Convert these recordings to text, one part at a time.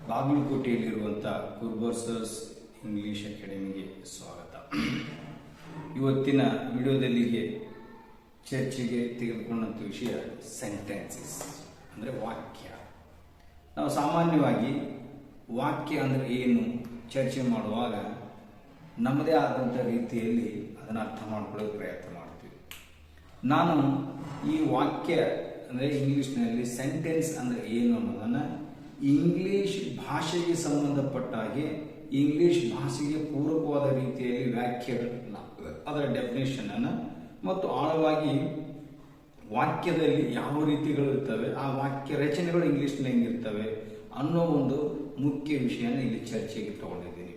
ಬಾಗಲಕೋಟೆಯಲ್ಲಿರುವಂಥ ಕುರ್ಬರ್ಸಸ್ English ಅಕಾಡೆಮಿಗೆ ಸ್ವಾಗತ. ಇವತ್ತಿನ ವಿಡಿಯೋದಲ್ಲಿಗೆ ಚರ್ಚೆಗೆ ತೆಗೆದುಕೊಂಡಂಥ ವಿಷಯ ಸೆಂಟೆನ್ಸಸ್ ಅಂದರೆ ವಾಕ್ಯ. ನಾವು ಸಾಮಾನ್ಯವಾಗಿ ವಾಕ್ಯ ಅಂದರೆ ಏನು ಚರ್ಚೆ ಮಾಡುವಾಗ ನಮ್ಮದೇ ಆದಂಥ ರೀತಿಯಲ್ಲಿ ಅದನ್ನು ಅರ್ಥ ಮಾಡ್ಕೊಳ್ಳೋಕೆ ಪ್ರಯತ್ನ ಮಾಡ್ತೀವಿ. ನಾನು ಈ ವಾಕ್ಯ ಅಂದರೆ ಇಂಗ್ಲೀಷ್ನಲ್ಲಿ ಸೆಂಟೆನ್ಸ್ ಅಂದರೆ ಏನು ಅನ್ನೋದನ್ನು ಇಂಗ್ಲೀಷ್ ಭಾಷೆಗೆ ಸಂಬಂಧಪಟ್ಟ ಹಾಗೆ ಇಂಗ್ಲೀಷ್ ಭಾಷೆಗೆ ಪೂರಕವಾದ ರೀತಿಯಲ್ಲಿ ವ್ಯಾಖ್ಯೆಗಳನ್ನ ಅದರ ಡೆಫಿನೇಷನನ್ನು ಮತ್ತು ಆಳವಾಗಿ ವಾಕ್ಯದಲ್ಲಿ ಯಾವ ರೀತಿಗಳು ಇರ್ತವೆ, ಆ ವಾಕ್ಯ ರಚನೆಗಳು ಇಂಗ್ಲೀಷ್ನಲ್ಲಿ ಹೆಂಗಿರ್ತವೆ ಅನ್ನೋ ಒಂದು ಮುಖ್ಯ ವಿಷಯನ ಇಲ್ಲಿ ಚರ್ಚೆಗೆ ತಗೊಂಡಿದ್ದೀನಿ.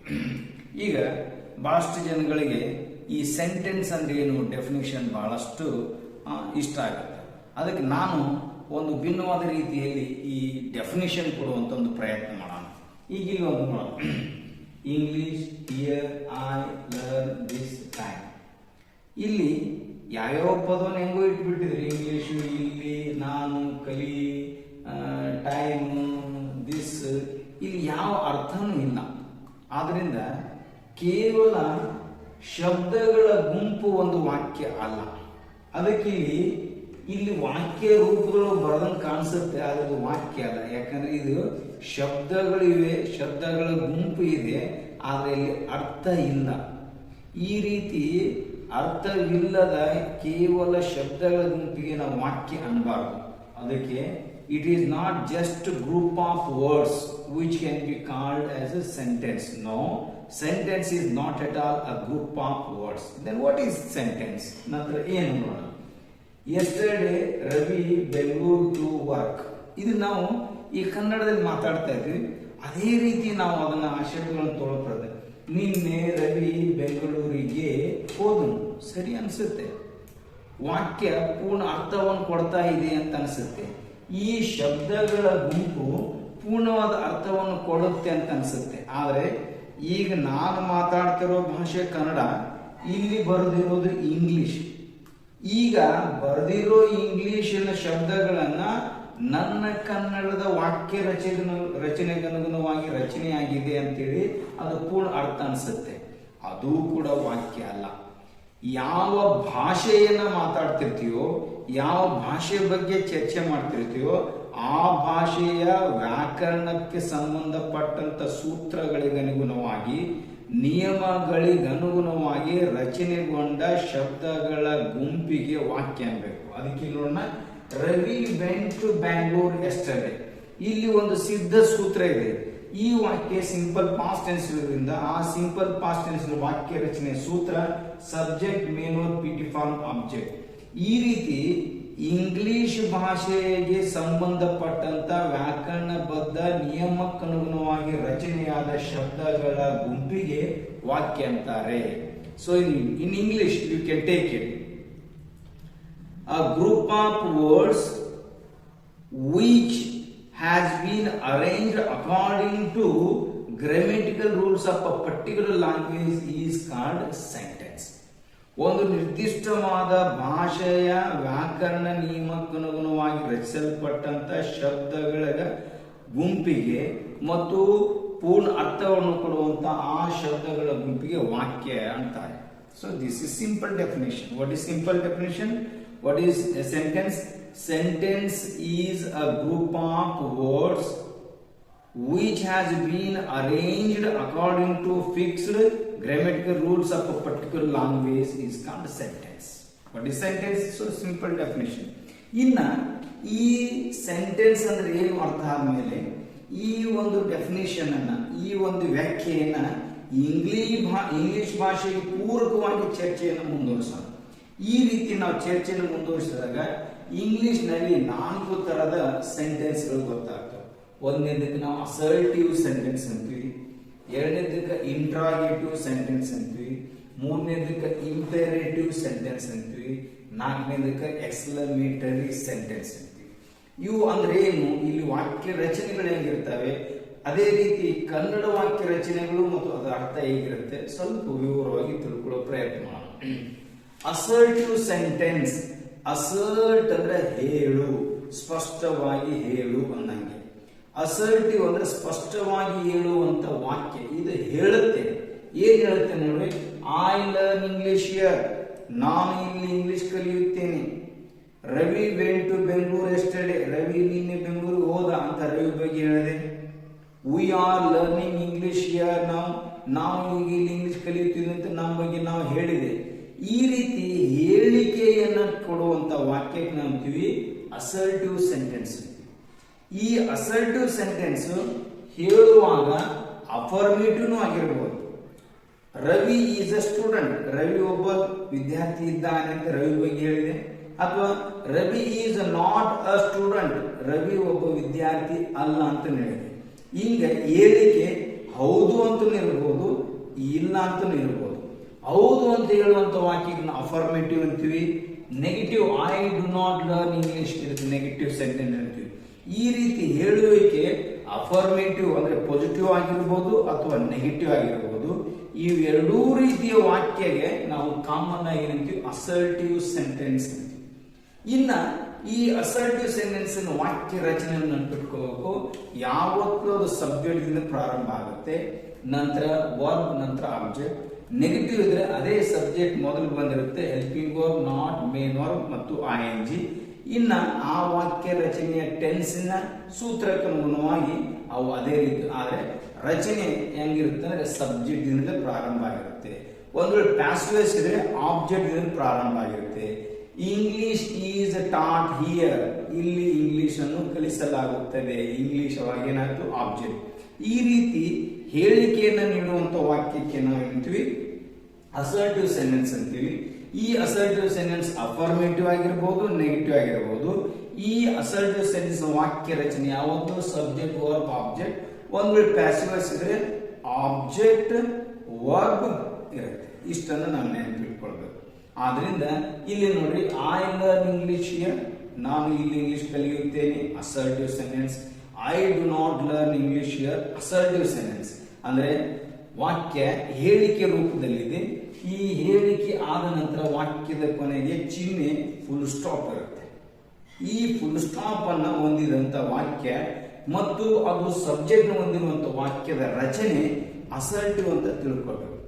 ಈಗ ಭಾಳಷ್ಟು ಜನಗಳಿಗೆ ಈ ಸೆಂಟೆನ್ಸ್ ಅಂದ್ರೆ ಏನು ಡೆಫಿನೇಷನ್ ಬಹಳಷ್ಟು ಇಷ್ಟ ಆಗುತ್ತೆ. ಅದಕ್ಕೆ ನಾನು ಒಂದು ಭಿನ್ನವಾದ ರೀತಿಯಲ್ಲಿ ಈ ಡೆಫಿನೇಷನ್ ಕೊಡುವಂಥ ಒಂದು ಪ್ರಯತ್ನ ಮಾಡೋಣ. ಈಗ ಇಲ್ಲಿ ಒಂದು ನೋಡೋಣ, English here I learn this time. ಇಲ್ಲಿ ಯಾವ್ಯಾವ ಪದವನ್ನು ಹೆಂಗೋ ಇಟ್ಬಿಟ್ಟಿದ್ರಿ, ಇಂಗ್ಲಿಷು ಇಲ್ಲಿ, ನಾನು, ಕಲಿ, ಟೈಮ್, ದಿಸ್, ಇಲ್ಲಿ ಯಾವ ಅರ್ಥನೂ ಇಲ್ಲ. ಆದ್ರಿಂದ ಕೇವಲ ಶಬ್ದಗಳ ಗುಂಪು ಒಂದು ವಾಕ್ಯ ಅಲ್ಲ. ಅದಕ್ಕೆ ಇಲ್ಲಿ ವಾಕ್ಯ ರೂಪಗಳು ಬರದಂಗೆ ಕಾಣಿಸುತ್ತೆ, ಅದು ವಾಕ್ಯ ಅಲ್ಲ. ಯಾಕಂದ್ರೆ ಇದು ಶಬ್ದಗಳಿವೆ, ಶಬ್ದಗಳ ಗುಂಪು ಇದೆ, ಆದರೆ ಇಲ್ಲಿ ಅರ್ಥ ಇಲ್ಲ. ಈ ರೀತಿ ಅರ್ಥವಿಲ್ಲದ ಕೇವಲ ಶಬ್ದಗಳ ಗುಂಪಿಗೆ ನಾವು ವಾಕ್ಯ ಅನ್ಬಾರ್ದು. ಅದಕ್ಕೆ it is not just group of words which can be called as a sentence. No, sentence is not at all a group of words. Then what is sentence? ನಂತರ ಏನು ನೋಡೋಣ. yesterday Ravi Bengaluru to work. ಇದು ನಾವು ಈ ಕನ್ನಡದಲ್ಲಿ ಮಾತಾಡ್ತಾ ಇದ್ವಿ, ಅದೇ ರೀತಿ ನಾವು ಅದನ್ನ ಆ ಶಬ್ದಗಳನ್ನು ತೊಗೊಳ್ತದೆ. ನಿನ್ನೆ ರವಿ ಬೆಂಗಳೂರಿಗೆ ಹೋದನು, ಸರಿ ಅನ್ಸುತ್ತೆ, ವಾಕ್ಯ ಪೂರ್ಣ ಅರ್ಥವನ್ನು ಕೊಡ್ತಾ ಇದೆ ಅಂತ ಅನ್ಸುತ್ತೆ. ಈ ಶಬ್ದಗಳ ಗುಂಪು ಪೂರ್ಣವಾದ ಅರ್ಥವನ್ನು ಕೊಡುತ್ತೆ ಅಂತ ಅನ್ಸುತ್ತೆ. ಆದರೆ ಈಗ ನಾನು ಮಾತಾಡ್ತಿರೋ ಭಾಷೆ ಕನ್ನಡ, ಇಲ್ಲಿ ಬರೆದಿರೋದು ಇಂಗ್ಲಿಷ್. ಈಗ ಬರೆದಿರೋ ಇಂಗ್ಲಿಷಿನ ಶಬ್ದಗಳನ್ನ ನನ್ನ ಕನ್ನಡದ ವಾಕ್ಯ ರಚನೆಗೆ ಅನುಗುಣವಾಗಿ ರಚನೆಯಾಗಿದೆ ಅಂತೇಳಿ ಅದು ಪೂರ್ಣ ಅರ್ಥ ಅನ್ಸುತ್ತೆ. ಅದು ಕೂಡ ವಾಕ್ಯ ಅಲ್ಲ. ಯಾವ ಭಾಷೆಯನ್ನ ಮಾತಾಡ್ತಿರ್ತೀಯೋ, ಯಾವ ಭಾಷೆ ಬಗ್ಗೆ ಚರ್ಚೆ ಮಾಡ್ತಿರ್ತೀಯೋ, ಆ ಭಾಷೆಯ ವ್ಯಾಕರಣಕ್ಕೆ ಸಂಬಂಧಪಟ್ಟಂತ ಸೂತ್ರಗಳಿಗನುಗುಣವಾಗಿ, ನಿಯಮಗಳಿಗನುಗುಣವಾಗಿ ರಚನೆಗೊಂಡ ಶಬ್ದಗಳ ಗುಂಪಿಗೆ ವಾಕ್ಯ ಅನ್ಬೇಕು. ಅದಕ್ಕೆ ನೋಡೋಣ, Ravi went to Bangalore yesterday. ಇಲ್ಲಿ ಒಂದು ಸಿದ್ಧ ಸೂತ್ರ ಇದೆ. ಈ ವಾಕ್ಯ ಸಿಂಪಲ್ ಪಾಸ್ಟ್ ಟೆನ್ಸ್ ಇರೋದ್ರಿಂದ ಆ ಸಿಂಪಲ್ ಪಾಸ್ಟ್ ಟೆನ್ಸ್ ವಾಕ್ಯ ರಚನೆ ಸೂತ್ರ subject, main verb, PT form, object. ಈ ರೀತಿ ಇಂಗ್ಲಿಷ್ ಭಾಷೆಗೆ ಸಂಬಂಧಪಟ್ಟಂತ ವ್ಯಾಕರಣಬದ್ಧ ನಿಯಮಕ್ಕನುಗುಣವಾಗಿ ರಚನೆಯಾದ ಶಬ್ದಗಳ ಗುಂಪಿಗೆ ವಾಕ್ಯ ಅಂತಾರೆ. So in English you can take it a group of words which has been arranged according to grammatical rules of a particular language is called sentence. ಒಂದು ನಿರ್ದಿಷ್ಟವಾದ ಭಾಷೆಯ ವ್ಯಾಕರಣ ನಿಯಮಕ್ಕನುಗುಣವಾಗಿ ರಚಿಸಲ್ಪಟ್ಟಂತ ಶಬ್ದಗಳ ಗುಂಪಿಗೆ ಮತ್ತು ಪೂರ್ಣ ಅರ್ಥವನ್ನು ಕೊಡುವಂತ ಆ ಶಬ್ದಗಳ ಗುಂಪಿಗೆ ವಾಕ್ಯ ಅಂತಾರೆ. So this is simple definition. What is simple definition? What is a sentence? Sentence is a group of words which has been arranged according to fixed grammatical rules of a particular language is called sentence. What is sentence? So simple definition. ಇನ್ನ ಈ sentence ಅಂದ್ರೆ ಏನು ಅರ್ಥ ಆದ್ಮೇಲೆ ಈ ಒಂದು definition ಅನ್ನ, ಈ ಒಂದು ವ್ಯಾಖ್ಯೆಯನ್ನ ಇಂಗ್ಲಿಷ್ ಭಾಷೆಗೆ ಪೂರಕವಾಗಿ ಚರ್ಚೆಯನ್ನು ಮುಂದುವರಿಸೋಣ. ಈ ರೀತಿ ನಾವು ಚರ್ಚೆಯನ್ನು ಮುಂದುವರಿಸಿದಾಗ ಇಂಗ್ಲಿಷ್ ನಲ್ಲಿ 4 ತರದ ಸೆಂಟೆನ್ಸ್ಗಳು ಗೊತ್ತಾಗ್ತವೆ. ಒಂದನೇದಕ್ಕೆ ನಾವು ಅಸರ್ಟಿವ್ ಸೆಂಟೆನ್ಸ್ ಅಂತೀವಿ, ಎರಡನೇದಕ್ಕೆ ಇಂಟ್ರಾಗೇಟಿವ್ ಸೆಂಟೆನ್ಸ್ ಅಂತೀವಿ, ಮೂರನೇದಕ್ಕೆ ಇಂಪೇರೇಟಿವ್ ಸೆಂಟೆನ್ಸ್ ಅಂತೀವಿ, ನಾಲ್ಕನೇದಕ್ಕೆ ಎಕ್ಸ್ಕ್ಲಮೇಟರಿ ಸೆಂಟೆನ್ಸ್ ಅಂತೀವಿ. ಇವು ಅಂದ್ರೆ ಏನು? ಇಲ್ಲಿ ವಾಕ್ಯ ರಚನೆಗಳು ಹೇಗಿರ್ತವೆ, ಅದೇ ರೀತಿ ಕನ್ನಡ ವಾಕ್ಯ ರಚನೆಗಳು ಮತ್ತು ಅದರ ಅರ್ಥ ಹೇಗಿರುತ್ತೆ ಸ್ವಲ್ಪ ವಿವರವಾಗಿ ತಿಳ್ಕೊಳ್ಳೋ ಪ್ರಯತ್ನ ಮಾಡೋಣ. ಅಸರ್ಟಿವ್ ಸೆಂಟೆನ್ಸ್, ಅಸರ್ಟ್ ಅಂದ್ರೆ ಹೇಳು, ಸ್ಪಷ್ಟವಾಗಿ ಹೇಳು ಅನ್ನಂಗೆ. ಅಸರ್ಟಿವ್ ಅಂದ್ರೆ ಸ್ಪಷ್ಟವಾಗಿ ಹೇಳುವಂತ ವಾಕ್ಯ. ಇದು ಹೇಳುತ್ತೆ, ಏನ್ ಹೇಳುತ್ತೆ ನೋಡ್ರಿ, ಐ ಲರ್ನ್ ಇಂಗ್ಲಿಷ್ ಹಿಯರ್, ನಾನು ಇಲ್ಲಿ ಇಂಗ್ಲಿಷ್ ಕಲಿಯುತ್ತೇನೆ. Ravi went to Bengaluru yesterday, Ravi ನಿನ್ನೆ ಬೆಂಗಳೂರು ಹೋದ ಅಂತ ರವಿ ಬಗ್ಗೆ ಹೇಳಿದೆ. We are learning English here ನಾವು ಈಗ ಇಲ್ಲಿ ಇಂಗ್ಲಿಷ್ ಕಲಿಯುತ್ತೀವಿ ಅಂತ ನಮ್ಮ ಬಗ್ಗೆ ನಾವು ಹೇಳಿದೆ. ಈ ರೀತಿ ಹೇಳಿಕೆಯನ್ನ ಕೊಡುವಂತ ವಾಕ್ಯಕ್ಕೆ ನಾವು ಅಂತೀವಿ ಅಸರ್ಟಿವ್ ಸೆಂಟೆನ್ಸ್. ಈ ಅಸರ್ಟಿವ್ ಸೆಂಟೆನ್ಸ್ ಹೇಳುವಾಗ ಅಫರ್ಮೇಟಿವ್ ಆಗಿರಬಹುದು. Ravi is a student, Ravi ಒಬ್ಬ ವಿದ್ಯಾರ್ಥಿ ಇದ್ದಾನೆ ಅಂತ ರವಿ ಬಗ್ಗೆ ಹೇಳಿದೆ. ಅಥವಾ Ravi is not a student, Ravi ಒಬ್ಬ ವಿದ್ಯಾರ್ಥಿ ಅಲ್ಲ ಅಂತ ಹೇಳಿದೆ. ಈಗ ಹೇಳಿಕೆ ಹೌದು ಅಂತೂ ಇರಬಹುದು, ಇಲ್ಲ ಅಂತೂ ಇರಬಹುದು. ಹೌದು ಅಂತ ಹೇಳುವಂತ ವಾಕ್ಯಗಳನ್ನ ಅಫರ್ಮೇಟಿವ್ ಅಂತೀವಿ. Negative I do not learn English, ಇದಕ್ಕೆ ನೆಗೆಟಿವ್ ಸೆಂಟೆನ್ಸ್ ಅಂತೀವಿ. ಈ ರೀತಿ ಹೇಳುವಿಕೆ ಅಫರ್ಮೇಟಿವ್ ಅಂದ್ರೆ ಪಾಸಿಟಿವ್ ಆಗಿರ್ಬೋದು ಅಥವಾ ನೆಗೆಟಿವ್ ಆಗಿರ್ಬೋದು. ಇವೆರಡೂ ರೀತಿಯ ವಾಕ್ಯಗೆ ನಾವು ಕಾಮನ್ ಆಗಿ ಏನಂತೀವಿ ಅಸರ್ಟಿವ್ ಸೆಂಟೆನ್ಸ್ ಅಂತೀವಿ. ಇನ್ನ ಈ ಅಸರ್ಟಿವ್ ಸೆಂಟೆನ್ಸ್ ವಾಕ್ಯ ರಚನೆಯನ್ನು ನೆನಪಿಟ್ಕೋಬೇಕು. ಯಾವತ್ತೂ ಅದು ಸಬ್ಜೆಕ್ಟ್ ಇಂದ ಪ್ರಾರಂಭ ಆಗುತ್ತೆ, ನಂತರ ವರ್ಬ್, ನಂತರ ಆಬ್ಜೆಕ್ಟ್. ನೆಗೆಟಿವ್ ಇದ್ರೆ ಅದೇ ಸಬ್ಜೆಕ್ಟ್ ಮೊದಲು ಬಂದಿರುತ್ತೆ, helping verb, not, main verb ಮತ್ತು ING. ಇನ್ನ ಆ ವಾಕ್ಯ ರಚನೆಯ ಟೆನ್ಸಿನ ಸೂತ್ರಕ್ಕೆ ಅನುಗುಣವಾಗಿ ಅವು ಅದೇ ರೀತಿ, ಆದ್ರೆ ರಚನೆ ಹೆಂಗಿರುತ್ತೆ ಅಂದ್ರೆ ಸಬ್ಜೆಕ್ಟ್ ಇಂದ ಪ್ರಾರಂಭ ಆಗಿರುತ್ತೆ. ಒಂದು ವೇಳೆ ಪ್ಯಾಸಿವ್ ಇದ್ರೆ ಆಬ್ಜೆಕ್ಟ್ ಇಂದ ಪ್ರಾರಂಭ ಆಗಿರುತ್ತೆ. ಇಂಗ್ಲಿಷ್ ಈಸ್ ಟಾಟ್ ಹಿಯರ್, ಇಲ್ಲಿ ಇಂಗ್ಲಿಷ್ ಅನ್ನು ಕಲಿಸಲಾಗುತ್ತದೆ, ಇಂಗ್ಲಿಷ್ ಅವಾಗ ಏನಾಯ್ತು ಆಬ್ಜೆಕ್ಟ್. ಈ ರೀತಿ ಹೇಳಿಕೆಯನ್ನು ನೀಡುವಂತ ವಾಕ್ಯಕ್ಕೆ ನಾವು ಏನಂತೀವಿ ಅಸರ್ಟಿವ್ ಸೆಂಟೆನ್ಸ್ ಅಂತೀವಿ. ಈ ಅಸರ್ಟಿವ್ ಸೆಂಟೆನ್ಸ್ ಅಫರ್ಮೇಟಿವ್ ಆಗಿರಬಹುದು, ನೆಗೆಟಿವ್ ಆಗಿರಬಹುದು. ಈ ಅಸರ್ಟಿವ್ ಸೆಂಟೆನ್ಸ್ ವಾಕ್ಯ ರಚನೆ ಯಾವುದು ಸಬ್ಜೆಕ್ಟ್ ವರ್ಬ್ ಆಬ್ಜೆಕ್ಟ್. ಒಂದು ವೇಳೆ ಪ್ಯಾಸಿವ್ ಇದ್ರೆ ಆಬ್ಜೆಕ್ಟ್ ವರ್ಬ್ ಇರುತ್ತೆ. ಇಷ್ಟನ್ನು ನಾವು ನೆನಪಿಟ್ಕೊಳ್ಬೇಕು. ಆದ್ರಿಂದ ಇಲ್ಲಿ ನೋಡ್ರಿ, ಐ ಲರ್ನ್ ಇಂಗ್ಲಿಷ್ ಹಿಯರ್, ನಾನು ಇಲ್ಲಿ ಇಂಗ್ಲಿಷ್ ಕಲಿಯುತ್ತೇನೆ, assertive sentence. I do not learn English here, assertive sentence. ಅಂದ್ರೆ ವಾಕ್ಯ ಹೇಳಿಕೆ ರೂಪದಲ್ಲಿದೆ. ಈ ಹೇಳಿಕೆ ಆದ ನಂತರ ವಾಕ್ಯದ ಕೊನೆಗೆ ಚಿಹ್ನೆ ಫುಲ್ ಸ್ಟಾಪ್ ಇರುತ್ತೆ. ಈ ಫುಲ್ ಸ್ಟಾಪ್ ಅನ್ನ ಹೊಂದಿದಂತ ವಾಕ್ಯ ಮತ್ತು ಅದು ಸಬ್ಜೆಕ್ಟ್ ಹೊಂದಿರುವಂತ ವಾಕ್ಯದ ರಚನೆ ಅಸರ್ಟಿವ್ ಅಂತ ತಿಳ್ಕೊಳ್ಬೇಕು.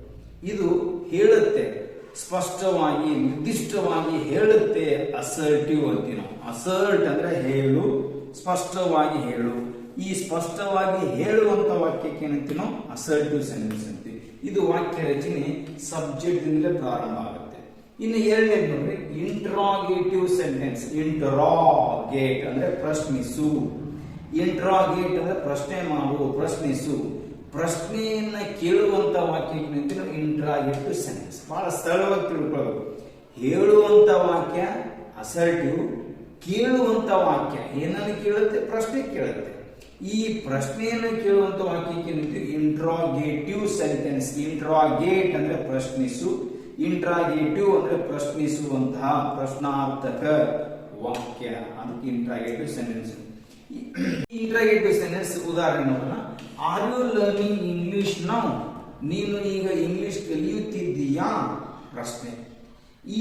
ಇದು ಹೇಳುತ್ತೆ, ಸ್ಪಷ್ಟವಾಗಿ ನಿರ್ದಿಷ್ಟವಾಗಿ ಹೇಳುತ್ತೆ, ಅಸರ್ಟಿವ್ ಅಂತೀವಿ ನಾವು. ಅಸರ್ಟ್ ಅಂದ್ರೆ ಹೇಳು, ಸ್ಪಷ್ಟವಾಗಿ ಹೇಳು. ಈ ಸ್ಪಷ್ಟವಾಗಿ ಹೇಳುವಂತ ವಾಕ್ಯಕ್ಕೆ ಏನಂತೀವಿ ನಾವು ಅಸರ್ಟಿವ್ ಸೆಂಟೆನ್ಸ್ ಅಂತೀವಿ. ಇದು ವಾಕ್ಯ ರಚನೆ ಸಬ್ಜೆಕ್ಟ್ ಇಂದ ಪ್ರಾರಂಭ ಆಗುತ್ತೆ. ಇನ್ನು ಎರಡನೇದು ನೋಡ್ರಿ, ಇಂಟ್ರಾಗೇಟಿವ್ ಸೆಂಟೆನ್ಸ್. ಇಂಟ್ರಾಗೇಟ್ ಅಂದ್ರೆ ಪ್ರಶ್ನಿಸು, ಇಂಟ್ರಾಗೇಟ್ ಅಂದ್ರೆ ಪ್ರಶ್ನೆ ಮಾಡು, ಪ್ರಶ್ನಿಸು. ಪ್ರಶ್ನೆಯನ್ನ ಕೇಳುವಂತ ವಾಕ್ಯಕ್ಕೆ ನಾವು ಇಂಟ್ರಾಗೇಟಿವ್ ಸೆಂಟೆನ್ಸ್. ಬಹಳ ಸರಳವಾಗಿ ತಿಳ್ಕೊಳ್ಳೋದು. ಹೇಳುವಂತ ವಾಕ್ಯ ಅಸರ್ಟಿವ್, ಕೇಳುವಂತ ವಾಕ್ಯ ಏನನ್ನು ಕೇಳುತ್ತೆ, ಪ್ರಶ್ನೆ ಕೇಳುತ್ತೆ. ಈ ಪ್ರಶ್ನೆಯನ್ನು ಕೇಳುವಂತ ವಾಕ್ಯಕ್ಕೆ ಇಂಟ್ರಾಗೇಟಿವ್ ಸೆಂಟೆನ್ಸ್. ಇಂಟ್ರಾಗೇಟ್ ಅಂದ್ರೆ ಪ್ರಶ್ನಿಸು, ಇಂಟ್ರಾಗೇಟಿವ್ ಅಂದ್ರೆ ಪ್ರಶ್ನಿಸುವಂತಹ ಪ್ರಶ್ನಾರ್ಥಕ ವಾಕ್ಯ, ಅದಕ್ಕೆ ಇಂಟ್ರಾಗೇಟಿವ್ ಸೆಂಟೆನ್ಸ್. ಇಂಟ್ರಾಗೇಟಿವ್ ಸೆಂಟೆನ್ಸ್ ಉದಾಹರಣೆ ನೋಡೋಣ. Are you learning English now, ನೀನು ಈಗ ಇಂಗ್ಲಿಷ್ ಕಲಿಯುತ್ತಿದ್ದೀಯಾ, ಪ್ರಶ್ನೆ.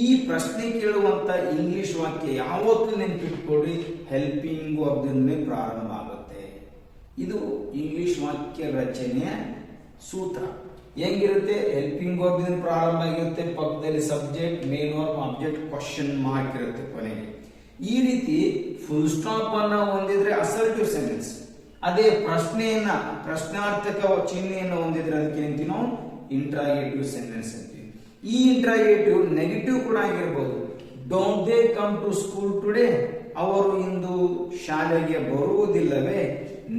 ಈ ಪ್ರಶ್ನೆ ಕೇಳುವಂತ ಇಂಗ್ಲಿಷ್ ವಾಕ್ಯ ಯಾವತ್ತೂ ನೆನಪಿಟ್ಕೊಳ್ಳಿ, ಹೆಲ್ಪಿಂಗ್ ವರ್ಬ್ನಿಂದ ಪ್ರಾರಂಭ ಆಗುತ್ತೆ. ಇದು ಇಂಗ್ಲಿಷ್ ವಾಕ್ಯ ರಚನೆಯ ಸೂತ್ರ. ಹೆಂಗಿರುತ್ತೆ, ಹೆಲ್ಪಿಂಗ್ ವರ್ಬ್ನಿಂದ ಪ್ರಾರಂಭ ಆಗಿರುತ್ತೆ, ಪಕ್ಕದಲ್ಲಿ subject, main verb, object, question mark ಇರುತ್ತೆ ಕೊನೆಗೆ. ಈ ರೀತಿ ಫುಲ್ ಸ್ಟಾಪ್ ಅನ್ನ ಹೊಂದಿದ್ರೆ ಅಸರ್ಟಿವ್ ಸೆಂಟೆನ್ಸ್. ಅದೇ ಪ್ರಶ್ನೆಯನ್ನ, ಪ್ರಶ್ನಾರ್ಥಕ ಚಿಹ್ನೆಯನ್ನು ಹೊಂದಿದ್ರೆ ಅದಕ್ಕೆ ಏನಂತೀವಿ ನಾವು ಇಂಟ್ರಾಗೇಟಿವ್ ಸೆಂಟೆನ್ಸ್ ಅಂತೀವಿ. ಈ ಇಂಟ್ರಾಗೇಟಿವ್ ನೆಗೆಟಿವ್ ಕೂಡ ಆಗಿರಬಹುದು. Don't they come to school today, ಅವರು ಇಂದು ಶಾಲೆಗೆ ಬರುವುದಿಲ್ಲವೇ,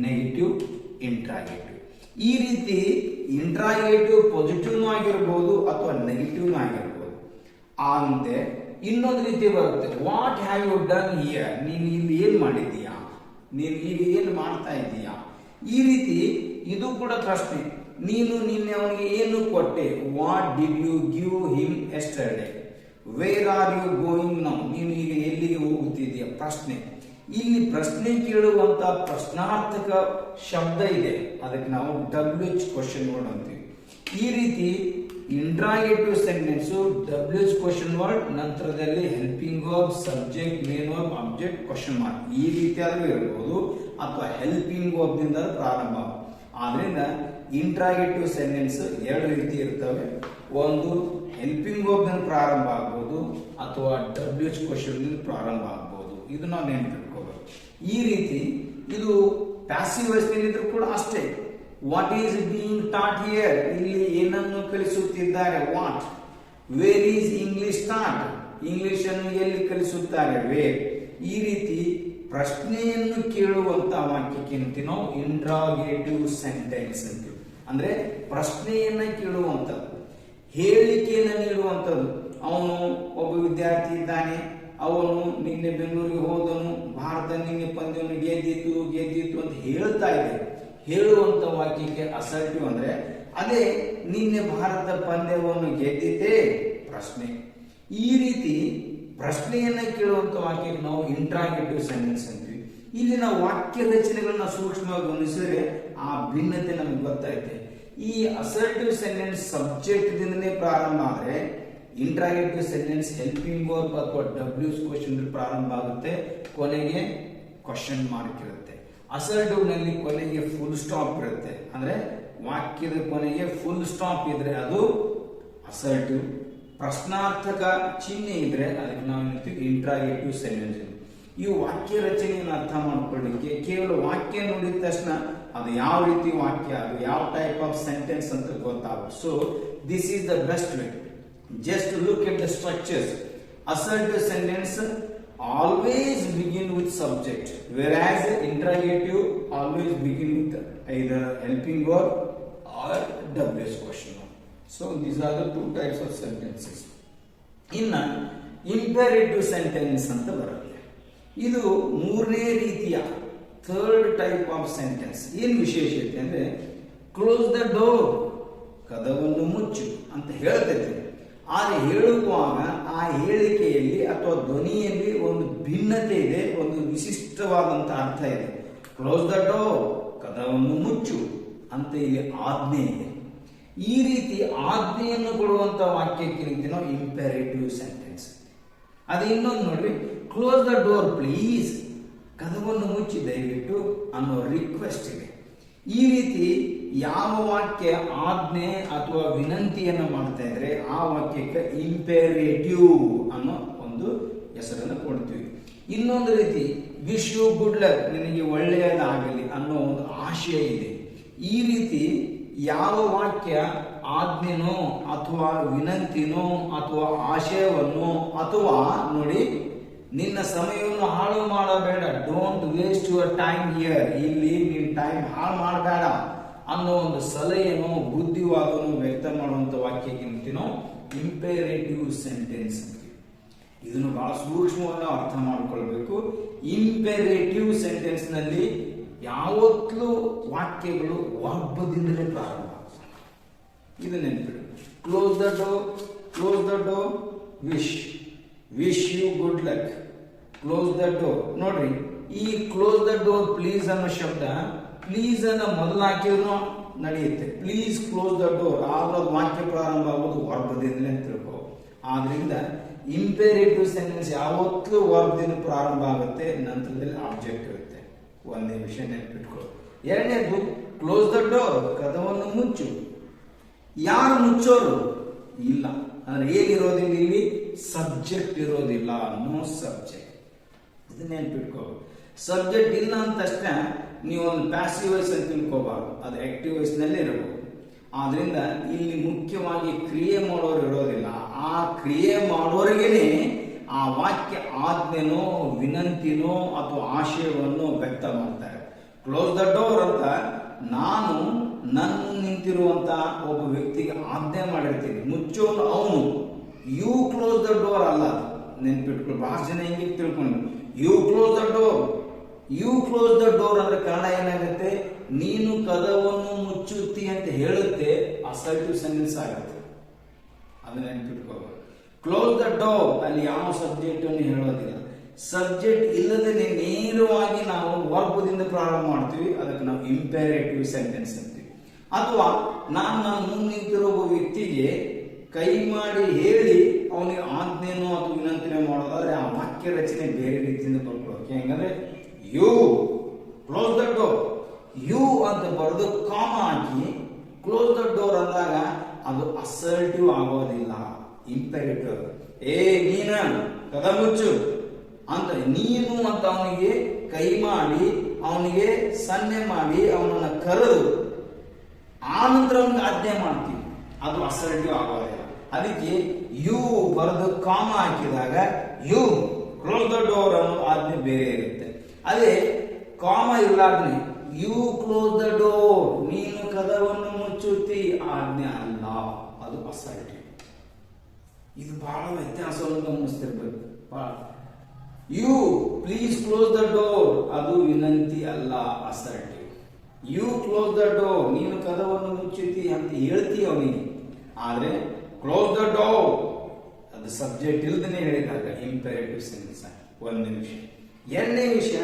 ನೆಗೆಟಿವ್ ಇಂಟ್ರಾಗೇಟಿವ್. ಈ ರೀತಿ ಇಂಟ್ರಾಗೇಟಿವ್ ಪಾಸಿಟಿವ್ ಆಗಿರಬಹುದು ಅಥವಾ ನೆಗೆಟಿವ್ ಆಗಿರಬಹುದು. ಅಂತೆ ಇನ್ನೊಂದು ರೀತಿ ಬರುತ್ತೆ, what have you done here, ನೀನು ಇಲ್ಲಿ ಏನ್ ಮಾಡಿದ್ದೀಯಾ, ನೀನು ಈಗ ಏನ್ ಮಾಡ್ತಾ ಇದ್ದೀಯಾ. ಈ ರೀತಿ ಇದು ಕೂಡ ಪ್ರಶ್ನೆ. ನೀನು ನಿನ್ನೆ ಅವನಿಗೆ ಏನು ಕೊಟ್ಟೆ, what did you give him yesterday, where are you going now, ನೀನು ಈಗ ಎಲ್ಲಿಗೆ ಹೋಗುತ್ತಿದ್ದೀಯ, ಪ್ರಶ್ನೆ. ಇಲ್ಲಿ ಪ್ರಶ್ನೆ ಕೇಳುವಂತ ಪ್ರಶ್ನಾರ್ಥಕ ಶಬ್ದ ಇದೆ, ಅದಕ್ಕೆ ನಾವು WH ಕ್ವಶನ್ ವರ್ಡ್ ಅಂತೀವಿ. ಈ ರೀತಿ interrogative sentence WH question word ನಂತರದಲ್ಲಿ helping verb subject main verb object question mark ಈ ರೀತಿಯಾದ್ರೂ ಇರಬಹುದು ಅಥವಾ ಹೆಲ್ಪಿಂಗ್ ವರ್ಬ್ ದಿಂದ ಪ್ರಾರಂಭ. ಆದ್ರಿಂದ ಇಂಟ್ರಾಗೇಟಿವ್ ಸೆಂಟೆನ್ಸ್ ಎರಡು ರೀತಿ ಇರ್ತವೆ. ಒಂದು ಹೆಲ್ಪಿಂಗ್ ವರ್ಬ್ ದಿಂದ ಪ್ರಾರಂಭ ಆಗಬಹುದು ಅಥವಾ WH ಕ್ವಶನ್ ದಿಂದ ಪ್ರಾರಂಭ ಆಗಬಹುದು. ಇದು ನಾವು ನೆನಪಿಟ್ಕೋಬೇಕು. ಈ ರೀತಿ ಇದು ಪ್ಯಾಸಿವ್ ವಾಯ್ಸ್ ನಲ್ಲಿ ಕೂಡ ಅಷ್ಟೇ. What is being taught here, ಇಲ್ಲಿ ಏನನ್ನು ಕಲಿಸುತ್ತಿದ್ದಾರೆ what. Where is English taught, English ಅನ್ನು ಎಲ್ಲಿ ಕಲಿಸುತ್ತಾರೆ ವೇರ್. ಈ ರೀತಿ ಪ್ರಶ್ನೆಯನ್ನು ಕೇಳುವಂತ ವಾಕ್ಯಕ್ಕೆ ನಾವು ಇಂಟ್ರಾಗೇಟಿವ್ ಸೆಂಟೆನ್ಸ್ ಅಂತೀವಿ. ಅಂದ್ರೆ ಪ್ರಶ್ನೆಯನ್ನ ಕೇಳುವಂಥದ್ದು, ಹೇಳಿಕೆಯನ್ನು ನೀಡುವಂಥದ್ದು. ಅವನು ಒಬ್ಬ ವಿದ್ಯಾರ್ಥಿ ಇದ್ದಾನೆ, ಅವನು ನಿನ್ನೆ ಬೆಂಗಳೂರಿಗೆ ಹೋದನು, ಭಾರತ ನಿನ್ನೆ ಪಂದ್ಯವನ್ನು ಗೆದ್ದಿತ್ತು ಅಂತ ಹೇಳ್ತಾ ಇದೆ. ಹೇಳುವಂತ ವಾಕ್ಯಕ್ಕೆ ಅಸರ್ಟಿವ್ ಅಂದ್ರೆ ಅದೇ ನಿನ್ನೆ ಭಾರತ ಪಂದ್ಯವನ್ನು ಗೆದ್ದಿದ್ದೇ ಪ್ರಶ್ನೆ. ಈ ರೀತಿ ಪ್ರಶ್ನೆಯನ್ನ ಕೇಳುವಂತ ವಾಕ್ಯಕ್ಕೆ ನಾವು ಇಂಟ್ರಾಗೇಟಿವ್ ಸೆಂಟೆನ್ಸ್ ಅಂತೀವಿ. ಇಲ್ಲಿ ನಾವು ವಾಕ್ಯ ರಚನೆಗಳನ್ನ ಸೂಕ್ಷ್ಮವಾಗಿ ಗಮನಿಸಿದ್ರೆ ಆ ಭಿನ್ನತೆ ನಮಗೆ ಗೊತ್ತಾಯ್ತೆ. ಈ ಅಸರ್ಟಿವ್ ಸೆಂಟೆನ್ಸ್ ಸಬ್ಜೆಕ್ಟ್ ದಿಂದಲೇ ಪ್ರಾರಂಭ ಆದ್ರೆ ಇಂಟ್ರಾಗೇಟಿವ್ ಸೆಂಟೆನ್ಸ್ ಹೆಲ್ಪಿಂಗ್ ವರ್ಬ್ ಅಥವಾ WH ಕ್ವಶನ್ ಪ್ರಾರಂಭ ಆಗುತ್ತೆ, ಕೊನೆಗೆ ಕ್ವಶನ್ ಮಾರ್ಕ್ ಇರುತ್ತೆ. ಅಸರ್ಟಿವ್ ನಲ್ಲಿ ಕೊನೆಗೆ ಫುಲ್ ಸ್ಟಾಪ್ ಇರುತ್ತೆ. ಅಂದ್ರೆ ವಾಕ್ಯದ ಕೊನೆಗೆ ಫುಲ್ ಸ್ಟಾಪ್ ಇದ್ರೆ ಅದು ಅಸರ್ಟಿವ್. ಪ್ರಶ್ನಾರ್ಥಕ ಚಿಹ್ನೆ ಇದ್ರೆ ಅದಕ್ಕೆ ನಾವು ಹೇಳ್ತೀವಿ ಇಂಟ್ರಾಗೇಟಿವ್ ಸೆಂಟೆನ್ಸ್. ಈ ವಾಕ್ಯ ರಚನೆಯನ್ನು ಅರ್ಥ ಮಾಡ್ಕೊಳ್ಳಿಕ್ಕೆ ಕೇವಲ ವಾಕ್ಯ ನೋಡಿದ ತಕ್ಷಣ ಅದು ಯಾವ ರೀತಿ ವಾಕ್ಯ, ಅದು ಯಾವ ಟೈಪ್ ಆಫ್ ಸೆಂಟೆನ್ಸ್ ಅಂತ ಗೊತ್ತಾಗುತ್ತೆ. So this is the best way. Just look at the structures. Assertive sentence always begin with subject, whereas interrogative always begin with either helping verb or WH question. So these are the two types of sentences. ಇನ್ನು imperative sentence ಅಂತ ಬರುತ್ತೆ. ಇದು ಮೂರನೇ ರೀತಿಯ third type of sentence. ಏನ್ ವಿಶೇಷತೆ ಅಂದ್ರೆ close the door, ಕದವನ್ನು ಮುಚ್ಚು ಅಂತ ಹೇಳ್ತೈತೆ. ಆದರೆ ಹೇಳುವಾಗ ಆ ಹೇಳಿಕೆಯಲ್ಲಿ ಅಥವಾ ಧ್ವನಿಯಲ್ಲಿ ಒಂದು ಭಿನ್ನತೆ ಇದೆ, ಒಂದು ವಿಶಿಷ್ಟವಾದಂತ ಅರ್ಥ ಇದೆ. ಕ್ಲೋಸ್ ದ ಡೋರ್, ಕದವನ್ನು ಮುಚ್ಚು ಅಂತ ಇಲ್ಲಿ ಆಜ್ಞೆ ಇದೆ. ಈ ರೀತಿ ಆಜ್ಞೆಯನ್ನು ಕೊಡುವಂತ ವಾಕ್ಯಕ್ಕೆ ನಾವು ಇಂಪೆರೇಟಿವ್ ಸೆಂಟೆನ್ಸ್. ಅದು ಇನ್ನೊಂದು ನೋಡ್ರಿ, ಕ್ಲೋಸ್ ದ ಡೋರ್ ಪ್ಲೀಸ್, ಕದವನ್ನು ಮುಚ್ಚಿ ದಯವಿಟ್ಟು ಅನ್ನೋ ರಿಕ್ವೆಸ್ಟ್ ಇದೆ. ಈ ರೀತಿ ಯಾವ ವಾಕ್ಯ ಆಜ್ಞೆ ಅಥವಾ ವಿನಂತಿಯನ್ನು ಮಾಡ್ತಾ ಇದ್ರೆ ಆ ವಾಕ್ಯಕ್ಕೆ ಇಂಪೆರೇಟಿವ್ ಅನ್ನೋ ಒಂದು ಹೆಸರನ್ನು ಕೊಡ್ತೀವಿ. ಇನ್ನೊಂದು ರೀತಿ ವಿಶ್ ಯು ಗುಡ್ ಲಕ್, ನಿನಗೆ ಒಳ್ಳೆಯದಾಗಲಿ ಅನ್ನೋ ಒಂದು ಆಶಯ ಇದೆ. ಈ ರೀತಿ ಯಾವ ವಾಕ್ಯ ಆಜ್ಞೆನೋ ಅಥವಾ ವಿನಂತಿನೋ ಅಥವಾ ಆಶಯವನ್ನು ಅಥವಾ ನೋಡಿ ನಿನ್ನ ಸಮಯವನ್ನು ಹಾಳು ಮಾಡಬೇಡ, don't waste your time here, ಇಲ್ಲಿ ನಿನ್ನ ಟೈಮ್ ಹಾಳು ಮಾಡಬೇಡ ಅನ್ನೋ ಒಂದು ಸಲಹೆನೋ ಬುದ್ಧಿವಾದವನ್ನು ವ್ಯಕ್ತ ಮಾಡುವಂತ ವಾಕ್ಯಕ್ಕೆ ನಾವು ಇಂಪೆರೇಟಿವ್ ಸೆಂಟೆನ್ಸ್ ಅಂತೀವಿ. ಇದನ್ನು ಬಹಳ ಸೂಕ್ಷ್ಮವಾಗಿ ಅರ್ಥ ಮಾಡಿಕೊಳ್ಬೇಕು. ಇಂಪೆರೇಟಿವ್ ಸೆಂಟೆನ್ಸ್ ನಲ್ಲಿ ಯಾವತ್ತೂ ವಾಕ್ಯಗಳು ವರ್ಬದಿಂದಲೇ ಪ್ರಾರಂಭ ಆಗ್ತವೆ. ಇದು ನೆನಪಿಡಿ. Close the door, close the door, wish you good luck, close the door. ನೋಡ್ರಿ, ಈ ಕ್ಲೋಸ್ ದ ಡೋರ್ ಪ್ಲೀಸ್ ಅನ್ನೋ ಶಬ್ದ ಪ್ಲೀಸ್ ಅನ್ನ ಮೊದಲು ಹಾಕಿದ್ರು ನಡೆಯುತ್ತೆ. ಪ್ಲೀಸ್ ಕ್ಲೋಸ್ ದ ಡೋರ್ ಆದ್ರೆ ವಾಕ್ಯ ಪ್ರಾರಂಭ ಆಗೋದು ವರ್ಬದಿಂದಲೇ ಅಂತ ತಿಳ್ಕೋ. ಆದ್ರಿಂದ ಇಂಪೆರೇಟಿವ್ ಸೆಂಟೆನ್ಸ್ ಯಾವತ್ತೂ ವರ್ಬದಿಂದ ಪ್ರಾರಂಭ ಆಗುತ್ತೆ, ನಂತರದಲ್ಲಿ ಆಬ್ಜೆಕ್ಟ್ ಇರುತ್ತೆ. ಒಂದೇ ವಿಷಯ ನೆನಪಿಟ್ಕೊ. ಎರಡನೇದು ಕ್ಲೋಸ್ ದ ಡೋರ್, ಕದವನ್ನು ಮುಚ್ಚು. ಯಾರು ಮುಚ್ಚೋರು? ಇಲ್ಲ ಅಂದ್ರೆ ಏನಿರೋದಿಲ್ಲ, ಇಲ್ಲಿ ಸಬ್ಜೆಕ್ಟ್ ಇರೋದಿಲ್ಲ, ನೋ ಸಬ್ಜೆಕ್ಟ್. ಇದನ್ನ ನೆನಪಿಟ್ಕೋ. ಸಬ್ಜೆಕ್ಟ್ ಇಲ್ಲ ಅಂತ ತಕ್ಷಣ ನೀವು ಒಂದು ಪ್ಯಾಸಿವ್ ವಾಯ್ಸ್ ಅಂತ ತಿಳ್ಕೋಬಾರ್ದು, ಅದು ಆಕ್ಟಿವ್ ವಾಯ್ಸ್ ನಲ್ಲೇ ಇರಬಹುದು. ಆದ್ರಿಂದ ಇಲ್ಲಿ ಮುಖ್ಯವಾಗಿ ಕ್ರಿಯೆ ಮಾಡೋರು ಇರೋದಿಲ್ಲ. ಆ ಕ್ರಿಯೆ ಮಾಡೋರಿಗೇನೆ ಆ ವಾಕ್ಯ ಆಜ್ಞೆನೋ ವಿನಂತಿನೋ ಅಥವಾ ಆಶಯವನ್ನು ವ್ಯಕ್ತ ಮಾಡ್ತಾರೆ. ಕ್ಲೋಸ್ ದ ಡೋರ್ ಅಂತ ನಾನು ನಿಂತಿರುವಂತ ಒಬ್ಬ ವ್ಯಕ್ತಿಗೆ ಆಜ್ಞೆ ಮಾಡಿರ್ತೀನಿ, ಮುಚ್ಚೋನು ಅವನು. ಯು ಕ್ಲೋಸ್ ದ ಡೋರ್ ಅಲ್ಲ, ನೆನ್ಪಿಟ್ಕೊಳ್ಳಿ. ಬಹಳ ಜನ ಹಿಂಗೆ ತಿಳ್ಕೊಂಡು you close the door, you close the door ಅಂದ್ರೆ ಕನ್ನಡ ಏನಾಗುತ್ತೆ, ನೀನು ಕದವನ್ನು ಮುಚ್ಚುತ್ತಿ ಅಂತ ಹೇಳುತ್ತೆ, ಅಸರ್ಟಿವ್ ಸೆಂಟೆನ್ಸ್ ಆಗುತ್ತೆ. ಅದನ್ನ ನೆನ್ಪಿಟ್ಕೋಬೇಕು. ಕ್ಲೋಸ್ ದ ಡೋರ್ ಅಲ್ಲಿ ಯಾವ ಸಬ್ಜೆಕ್ಟ್ ಅನ್ನು ಹೇಳೋದಿಲ್ಲ. ಸಬ್ಜೆಕ್ಟ್ ಇಲ್ಲದೆ ನೇರವಾಗಿ ನಾವು ವರ್ಬದಿಂದ ಪ್ರಾರಂಭ ಮಾಡ್ತೀವಿ, ಅದಕ್ಕೆ ನಾವು ಇಂಪೆರೇಟಿವ್ ಸೆಂಟೆನ್ಸ್ ಅಂತೀವಿ. ಅಥವಾ ನಾನು ನನ್ನ ಮುಂದೆ ನಿಂತಿರೋ ಒಬ್ಬ ವ್ಯಕ್ತಿಗೆ ಕೈ ಮಾಡಿ ಹೇಳಿ ಅವನಿಗೆ ಆಜ್ಞೆನೋ ಅಥವಾ ವಿನಂತಿನೋ ಮಾಡೋದಾದ್ರೆ ಆ ವಾಕ್ಯ ರಚನೆ ಬೇರೆ ರೀತಿಯಿಂದ ಬರ್ಕೊಳ್ಳೋಕೆ ಹೆಂಗಂದ್ರೆ you close the door, you ಅಂತ ಬರೆದು ಕಾಮ ಹಾಕಿ ಕ್ಲೋಸ್ ದ ಡೋರ್ ಅಂದಾಗ ಅದು ಅಸರ್ಟಿವ್ ಆಗೋದಿಲ್ಲ, ಇಂಪೆರೇಟಿವ್. ನೀನ ಕದ ಮುಚ್ಚು ಅಂತ ನೀನು ಅಂತ ಅವನಿಗೆ ಕೈ ಮಾಡಿ ಅವನಿಗೆ ಸನ್ನೆ ಮಾಡಿ ಅವನನ್ನ ಕರೆದು ಆ ನಂತರ ಅವನಿಗೆ ಆಜ್ಞೆ ಮಾಡ್ತೀವಿ, ಅದು ಅಸರ್ಟಿವ್ ಆಗೋದಿಲ್ಲ. ಅದಕ್ಕೆ ಯು ಬರೆದು ಕಾಮ ಹಾಕಿದಾಗ ಯು ಕ್ಲೋಸ್ ದ ಡೋರ್ ಅನ್ನೋ ಆಜ್ಞೆ ಬೇರೆ ಇರುತ್ತೆ. ಅದೇ ಕಾಮ ಇಲ್ಲಾದ್ರೆ ಯು ಕ್ಲೋಸ್ ದ ಡೋರ್, ನೀನು ಕದವನ್ನು ಮುಚ್ಚುತ್ತಿ ಆಜ್ಞೆ ಅಲ್ಲ, ಅದು ಅಸರ್ಟಿವ್. ಇದು ಬಹಳ ವ್ಯತ್ಯಾಸವನ್ನು ಗಮನಿಸ್ತಿರ್ಬೇಕು. You please close the door, ಅದು ವಿನಂತಿ ಅಲ್ಲ, assertive. You close the door, ನೀನು ಕದವನ್ನು ಮುಚ್ಚುತ್ತಿ ಅಂತ ಹೇಳ್ತೀಯ ಅವನಿಗೆ. ಆದ್ರೆ ಕ್ಲೋಸ್ ದ ಡೋರ್ ಅದು ಸಬ್ಜೆಕ್ಟ್ ಇಲ್ದೇ ಹೇಳಿದಾಗ ಇಂಪೆರೇಟಿವ್ ಸೆನ್ಸ್. ಒಂದನೇ ವಿಷಯ. ಎರಡನೇ ವಿಷಯ,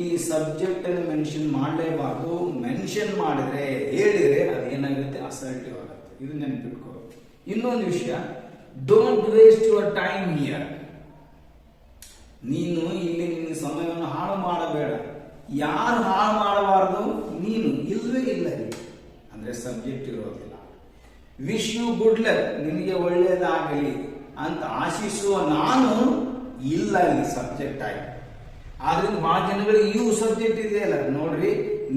ಈ ಸಬ್ಜೆಕ್ಟ್ ಅನ್ನು ಮೆನ್ಷನ್ ಮಾಡಲೇಬಾರ್ದು. ಮೆನ್ಷನ್ ಮಾಡಿದ್ರೆ ಹೇಳಿದ್ರೆ ಅದೇನಾಗುತ್ತೆ, ಅಸರ್ಟಿವ್ ಆಗುತ್ತೆ. ಇದು ನೆನಪಿಟ್ಕೋ. ಇನ್ನೊಂದು ವಿಷಯ, don't waste your time here. ನೀನು ಇಲ್ಲಿ ನಿನ್ನ ಸಮಯವನ್ನು ಹಾಳು ಮಾಡಬೇಡ. ಯಾರು ಹಾಳು ಮಾಡಬಾರದು? ನೀನು. ಇಲ್ಲವೇ ಇಲ್ಲ ಅಂದ್ರೆ ಸಬ್ಜೆಕ್ಟ್ ಇರೋದಿಲ್ಲ. ವಿಶ್ ಯು ಗುಡ್ ಲಕ್, ನಿನಗೆ ಒಳ್ಳೆಯದಾಗಲಿ ಅಂತ ಆಶಿಸುವ ನಾನು ಇಲ್ಲ ಇಲ್ಲಿ ಸಬ್ಜೆಕ್ಟ್ ಆಗಿ. ಆದ್ರಿಂದ ಬಹಳ ಜನಗಳಿಗೆ ಯು ಸಬ್ಜೆಕ್ಟ್ ಇದೆಯಲ್ಲ ನೋಡ್ರಿ,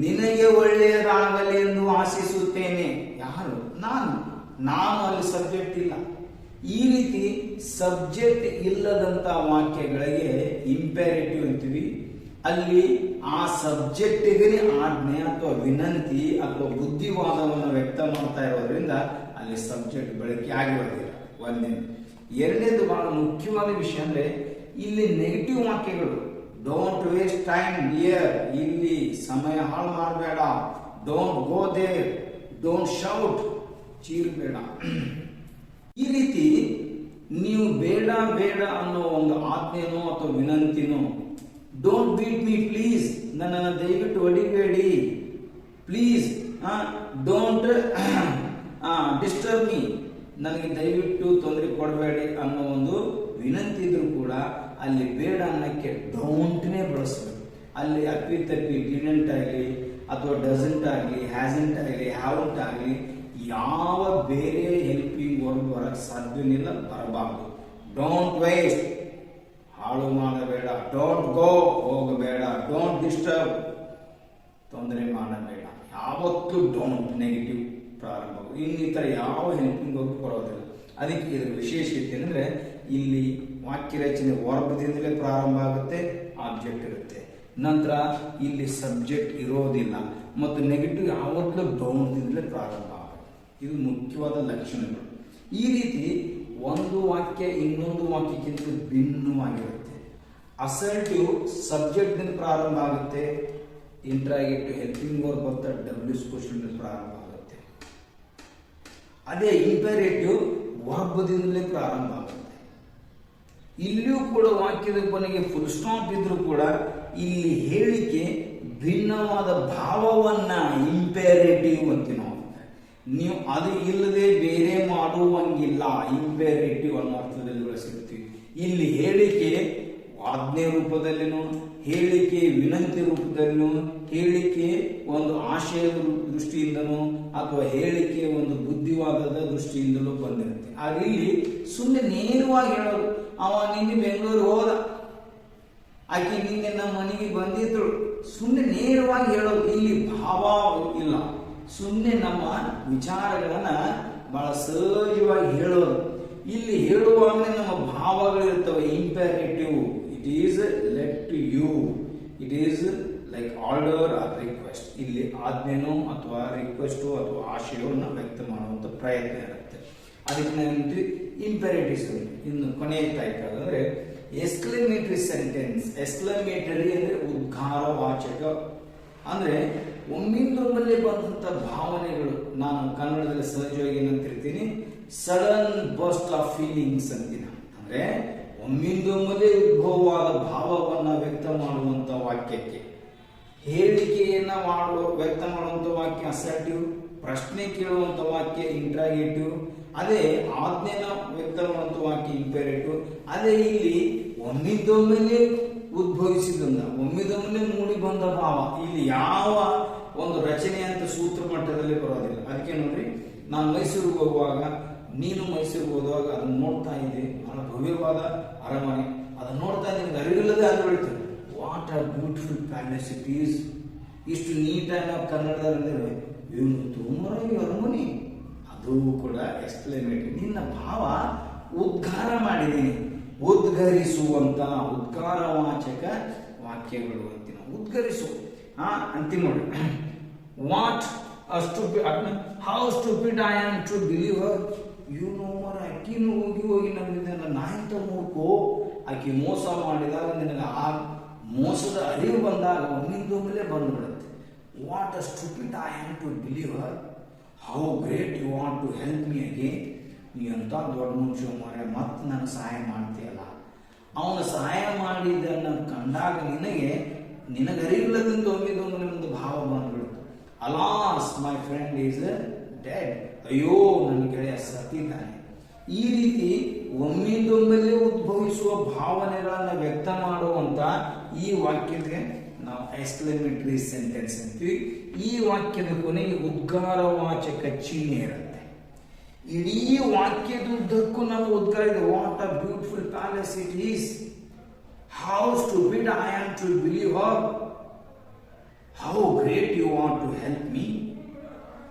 ನಿನಗೆ ಒಳ್ಳೆಯದಾಗಲಿ ಎಂದು ಆಶಿಸುತ್ತೇನೆ. ಯಾರು? ನಾನು ಅಲ್ಲಿ ಸಬ್ಜೆಕ್ಟ್ ಇಲ್ಲ. ಈ ರೀತಿ ಸಬ್ಜೆಕ್ಟ್ ಇಲ್ಲದಂತ ವಾಕ್ಯಗಳಿಗೆ ಇಂಪೆರೇಟಿವ್ ಅಂತೀವಿ. ಅಲ್ಲಿ ಆ ಸಬ್ಜೆಕ್ಟಿಗೆ ಆಜ್ಞೆ ಅಥವಾ ವಿನಂತಿ ಅಥವಾ ಬುದ್ಧಿವಾದವನ್ನು ವ್ಯಕ್ತ ಮಾಡ್ತಾ ಇರೋದ್ರಿಂದ ಅಲ್ಲಿ ಸಬ್ಜೆಕ್ಟ್ ಬಳಕೆ ಆಗಿರೋದಿಲ್ಲ. ಒಂದೇ. ಎರಡನೇದು ಬಹಳ ಮುಖ್ಯವಾದ ವಿಷಯ ಅಂದ್ರೆ ಇಲ್ಲಿ ನೆಗೆಟಿವ್ ವಾಕ್ಯಗಳು. ಡೋಂಟ್ ವೇಸ್ಟ್ ಟೈಮ್ ಹಿಯರ್, ಇಲ್ಲಿ ಸಮಯ ಹಾಳು ಮಾಡಬೇಡ. Don't go there, don't shout, ಚೀರ್ಬೇಡ. ಈ ರೀತಿ ನೀವು ಬೇಡ ಬೇಡ ಅನ್ನೋ ಒಂದು ಆಜ್ಞೆನೋ ಅಥವಾ ವಿನಂತಿನೋ, ಡೋಂಟ್ ಬೀಟ್ ಮೀ ಪ್ಲೀಸ್, ನನ್ನನ್ನು ದಯವಿಟ್ಟು ಹೊಡಿಬೇಡಿ, ಪ್ಲೀಸ್ ಡೋಂಟ್ ಡಿಸ್ಟರ್ಬ್ ಮೀ, ನನಗೆ ದಯವಿಟ್ಟು ತೊಂದರೆ ಕೊಡಬೇಡಿ ಅನ್ನೋ ಒಂದು ವಿನಂತಿ ಇದ್ರೂ ಕೂಡ ಅಲ್ಲಿ ಬೇಡ ಅನ್ನಕ್ಕೆ ಡೋಂಟ್ನೇ ಬಳಸಬೇಕು. ಅಲ್ಲಿ ಅಪ್ಪಿತಪ್ಪಿ ಡಿಡೆಂಟ್ ಆಗಲಿ ಅಥವಾ ಡಸಂಟ್ ಆಗಲಿ, ಹ್ಯಾಸಂಟ್ ಆಗಲಿ, ಹ್ಯಾವಂಟ್ ಆಗಲಿ ಯಾವ ಬೇರೆ ಹೆಲ್ಪಿಂಗ್ ವರ್ಡ್ ಬರಕ್ಕೆ ಸಾಧ್ಯವಿಲ್ಲ, ಬರಬಾರ್ದು. ಡೋಂಟ್ ವೇಸ್ಟ್, ಹಾಳು ಮಾಡಬೇಡ. ಡೋಂಟ್ ಗೋ, ಹೋಗಬೇಡ. ಡೋಂಟ್ ಡಿಸ್ಟರ್ಬ್, ತೊಂದರೆ ಮಾಡಬೇಡ. ಯಾವತ್ತೂ ಡೋಂಟ್ ನೆಗೆಟಿವ್ ಪ್ರಾರಂಭ. ಇನ್ನಿತರ ಯಾವ ಹೆಲ್ಪಿಂಗ್ ವರ್ಡ್ ಬರೋದಿಲ್ಲ. ಅದಕ್ಕೆ ಇದರ ವಿಶೇಷತೆ ಅಂದ್ರೆ ಇಲ್ಲಿ ವಾಕ್ಯ ರಚನೆ ವರ್ಗದಿಂದಲೇ ಪ್ರಾರಂಭ ಆಗುತ್ತೆ, ಆಬ್ಜೆಕ್ಟ್ ಇರುತ್ತೆ. ನಂತರ ಇಲ್ಲಿ ಸಬ್ಜೆಕ್ಟ್ ಇರೋದಿಲ್ಲ ಮತ್ತು ನೆಗೆಟಿವ್ ಯಾವತ್ತೂ ಡೌನ್ದಿಂದಲೇ ಪ್ರಾರಂಭ ಆಗುತ್ತೆ. ಇದು ಮುಖ್ಯವಾದ ಲಕ್ಷಣಗಳು. ಈ ರೀತಿ ಒಂದು ವಾಕ್ಯ ಇನ್ನೊಂದು ವಾಕ್ಯಕ್ಕಿಂತ ಭಿನ್ನವಾಗಿರುತ್ತೆ. ಅಸರ್ಟಿವ್ ಸಬ್ಜೆಕ್ಟ್ ನಿಂದ ಪ್ರಾರಂಭ ಆಗುತ್ತೆ, ಇಂಟ್ರಾಗೇಟಿವ್ ಹೆಲ್ಪಿಂಗ್ ವರ್ಬ್ ಬರ್ತಾ ಡಬ್ಲ್ಯೂಸ್ ಕ್ವಶನ್ ಪ್ರಾರಂಭ ಆಗುತ್ತೆ. ಅದೇ ಇಂಪೆರೇಟಿವ್ ವರ್ಬದಿಂದಲೇ ಪ್ರಾರಂಭ ಆಗುತ್ತೆ. ಇಲ್ಲಿಯೂ ಕೂಡ ವಾಕ್ಯದ ಕೊನೆಗೆ ಫುಲ್ ಸ್ಟಾಪ್ ಇದ್ರೂ ಕೂಡ ಇಲ್ಲಿ ಹೇಳಿಕೆ ಭಿನ್ನವಾದ ಭಾವವನ್ನ ಇಂಪೆರೇಟಿವ್ ಅಂತೀವಿ ನಾವು. ನೀವು ಅದು ಇಲ್ಲದೆ ಬೇರೆ ಮಾಡುವಂಗಿಲ್ಲ, ಇಂಪೆರೇಟಿವ್ ಅನ್ನೋ ಅರ್ಥದಲ್ಲಿ ಬಳಸಿರ್ತೀವಿ. ಇಲ್ಲಿ ಹೇಳಿಕೆ ಆಜ್ಞೆ ರೂಪದಲ್ಲಿನೂ, ಹೇಳಿಕೆ ವಿನಂತಿ ರೂಪದಲ್ಲಿನೂ, ಹೇಳಿಕೆ ಒಂದು ಆಶಯದ ದೃಷ್ಟಿಯಿಂದನೂ ಅಥವಾ ಹೇಳಿಕೆ ಒಂದು ಬುದ್ಧಿವಾದದ ದೃಷ್ಟಿಯಿಂದಲೂ ಬಂದಿರುತ್ತೆ. ಆದ್ರೆ ಇಲ್ಲಿ ಸುಮ್ಮನೆ ನೇರವಾಗಿ ಹೇಳೋದು, ಅವ ನಿನ್ನೆ ಬೆಂಗಳೂರು ಹೋದ, ಆಕೆ ನಿನ್ನೆ ನಮ್ಮ ಮನೆಗೆ ಬಂದಿದ್ರು, ಸುಮ್ಮನೆ ನೇರವಾಗಿ ಹೇಳೋದು. ಇಲ್ಲಿ ಭಾವ ಇಲ್ಲ, ಸುಮ್ಮನೆ ನಮ್ಮ ವಿಚಾರಗಳನ್ನ ಬಹಳ ಸಹಜವಾಗಿ ಹೇಳೋದು. ಇಲ್ಲಿ ಹೇಳುವಾಗಲೇ ನಮ್ಮ ಭಾವಗಳಿರ್ತವೆ. Imperative, it is let to you, it is like order or request. ಇಲ್ಲಿ ಆಜ್ಞೆನೋ ಅಥವಾ ರಿಕ್ವೆಸ್ಟ್ ಅಥವಾ ಆಶಯವನ್ನು ವ್ಯಕ್ತ ಮಾಡುವಂತ ಪ್ರಯತ್ನ ಇರುತ್ತೆ. ಅದಕ್ಕೆ ನಾವು ಇಂಪೆರೇಟಿವ್ಸ್. ಇನ್ನು ಕೊನೆಯ ಟೈಪ್ ಅಂದ್ರೆ ಎಕ್ಸ್ಕ್ಲಮೇಟರಿ ಸೆಂಟೆನ್ಸ್. ಎಕ್ಸ್ಕ್ಲಮೇಟರಿ ಅಂದ್ರೆ ಉದ್ಗಾರವಾಚಕ, ಅಂದ್ರೆ ಒಮ್ಮಿಂದೊಮ್ಮಲ್ಲೇ ಬಂದಂತ ಭಾವನೆಗಳು. ನಾನು ಕನ್ನಡದಲ್ಲಿ ಸಹಜವಾಗಿ ಏನಂತಿರ್ತೀನಿ, ಸಡನ್ ಬರ್ಸ್ಟ್ ಆಫ್ ಫೀಲಿಂಗ್ಸ್ ಅಂತೀನಿ. ಅಂದ್ರೆ ಒಮ್ಮಿಂದೊಮ್ಮಲ್ಲೇ ಉದ್ಭವವಾದ ಭಾವವನ್ನ ವ್ಯಕ್ತ ಮಾಡುವಂತ ವಾಕ್ಯಕ್ಕೆ ಹೇಳಿಕೆಯನ್ನ ವ್ಯಕ್ತ ಮಾಡುವಂತ ವಾಕ್ಯ ಅಸರ್ಟಿವ್, ಪ್ರಶ್ನೆ ಕೇಳುವಂತ ವಾಕ್ಯ ಇಂಟ್ರಾಗೇಟಿವ್, ಅದೇ ಆಜ್ಞೆನ ವ್ಯಕ್ತ ಮಾಡುವಂತ ವಾಕ್ಯ ಇಂಪೇರೇಟಿವ್. ಅದೇ ಇಲ್ಲಿ ಒಮ್ಮಿದೊಮ್ಮೆಲೆ ಉದ್ಭವಿಸಿದಂತ ಒಮ್ಮಿದೊಮ್ಮೆಲೆ ಮೂಡಿ ಬಂದ ಭಾವ ಇಲ್ಲಿ ಯಾವ ಒಂದು ರಚನೆ ಅಂತ ಸೂತ್ರ ಮಟ್ಟದಲ್ಲಿ ಬರೋದಿಲ್ಲ. ಅದಕ್ಕೆ ನೋಡ್ರಿ, ನಾನು ಮೈಸೂರಿಗೆ ಹೋಗುವಾಗ, ನೀನು ಮೈಸೂರಿಗೆ ಹೋಗುವಾಗ ಅದನ್ನ ನೋಡ್ತಾ ಇದ್ದೆ, ಬಹಳ ಭವ್ಯವಾದ ಅರಮನೆ, ಅದನ್ನ ನೋಡ್ತಾ ನಿಮ್ಗೆ ಅರಿವಿಲ್ಲದೆ ಅದು ಹೇಳ್ತೇವೆ, what are beautiful palace it is. ಇಷ್ಟು ನೀಟಾಗಿ ನಾವು ಕನ್ನಡದಲ್ಲಿ ಇವನು ತುಂಬ ಅರಮನೆ, ಅದು ಕೂಡ ಎಕ್ಸ್ಪ್ಲೇನೇಟರಿ. ನಿನ್ನ ಭಾವ ಉದ್ಗಾರ ಮಾಡಿದ್ದೀನಿ, ಉದ್ಗರಿಸುವಂತ ಉದ್ಗಾರವಾಚಕ ವಾಕ್ಯಗಳು ಅಂತೀವಿ ನಾವು. ಉದ್ಗರಿಸು ಅಂತೀವಿ ನೋಡಿ. What how stupid I am to believe her. ಇವನು ಅಕ್ಕಿನೂ ಹೋಗಿ ನಮ್ಮಿಂದ ನಾ ಎಂತ ಮೂರ್ಖೋ, ಆಕಿ ಮೋಸ ಮಾಡಿದಾಗ ನಿನಗೆ ಆ ಮೋಸದ ಅರಿವು ಬಂದಾಗ ಒಮ್ಮಿಂದೊಮ್ಮೆಲೆ ಬಂದ್ಬಿಡುತ್ತೆ. What a stupid I am to believe her. How great you want to help me again. ನೀ ಅಂತ ದೊಡ್ಡ ಮನುಷ್ಯ ಮಾರೆ ಮತ್ತೆ ನನಗೆ ಸಹಾಯ ಮಾಡ್ತೀಯಲ್ಲ. ಅವನ ಸಹಾಯ ಮಾಡಿದ್ದನ್ನು ಕಂಡಾಗ ನಿನಗರಿಲ್ಲದಂತ ಒಮ್ಮಿದೊಮ್ಮೆ ಒಂದು ಭಾವ ಬಂದ್ಬಿಡುತ್ತೆ. Alas my friend is dead. ಅಯ್ಯೋ ನನ್ನ ಗೆಳೆಯ ಸತ್ತಿದ್ದಾನೆ. ಈ ರೀತಿ ಒಮ್ಮಿಂದೊಮ್ಮೆಲೆ ಉದ್ಭವಿಸುವ ಭಾವನೆಗಳನ್ನು ವ್ಯಕ್ತ ಮಾಡುವಂತ ಈ ವಾಕ್ಯಕ್ಕೆ ನಾವು ಎಕ್ಸ್ಕ್ಲೇಮೇಟರಿ ಸೆಂಟೆನ್ಸ್ ಅಂತೀವಿ. ಈ ವಾಕ್ಯದ ಕೊನೆಗೆ ಉದ್ಗಾರವಾಚಕ ಚಿಹ್ನೆ ಇರುತ್ತೆ. ಇಡೀ ವಾಕ್ಯದ ಉದ್ದಕ್ಕೂ ನಾವು ಉದ್ಗಾರ ಇದೆ. What a beautiful palace it is. How stupid I am to believe her. How great you want to help me.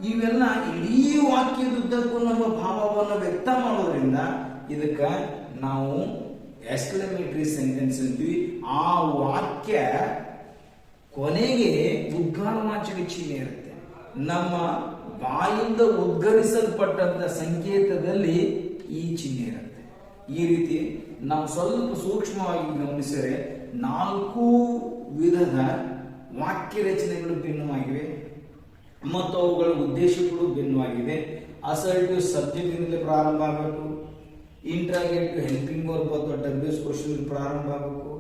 ಇವೆಲ್ಲ ಇಡೀ ವಾಕ್ಯದುದ್ದಕ್ಕೂ ನಮ್ಮ ಭಾವವನ್ನು ವ್ಯಕ್ತ ಮಾಡೋದ್ರಿಂದ ಇದಕ್ಕೆ ನಾವು ಎಕ್ಸ್ಕ್ಲೇಮೇಟರಿ ಸೆಂಟೆನ್ಸ್ ಅಂತೀವಿ. ಆ ವಾಕ್ಯ ಕೊನೆಗೆ ಉದ್ಗಾರವಾಚಕ ಚಿಹ್ನೆ ಇರುತ್ತೆ. ನಮ್ಮ ಬಾಯಿಂದ ಉದ್ಗರಿಸಲ್ಪಟ್ಟಂತ ಸಂಕೇತದಲ್ಲಿ ಈ ಚಿಹ್ನೆ ಇರುತ್ತೆ. ಈ ರೀತಿ ನಾವು ಸ್ವಲ್ಪ ಸೂಕ್ಷ್ಮವಾಗಿ ಗಮನಿಸಿದರೆ 4 ವಿಧದ ವಾಕ್ಯ ರಚನೆಗಳು ಭಿನ್ನವಾಗಿವೆ ಮತ್ತು ಅವುಗಳ ಉದ್ದೇಶಗಳು ಭಿನ್ನವಾಗಿದೆ. ಅಸರ್ಟಿವ್ ಸಬ್ಜೆಕ್ಟ್ ಇಂದಲೇ ಪ್ರಾರಂಭ ಆಗಬೇಕು. ಇಂಟ್ರಾಗೇಟಿವ್ ಹೆಲ್ಪಿಂಗ್ ವರ್ಬ್ ಅಥವಾ ಡಬ್ಲ್ಯೂಎಸ್ ಕ್ವಶನ್ ಪ್ರಾರಂಭ ಆಗಬೇಕು.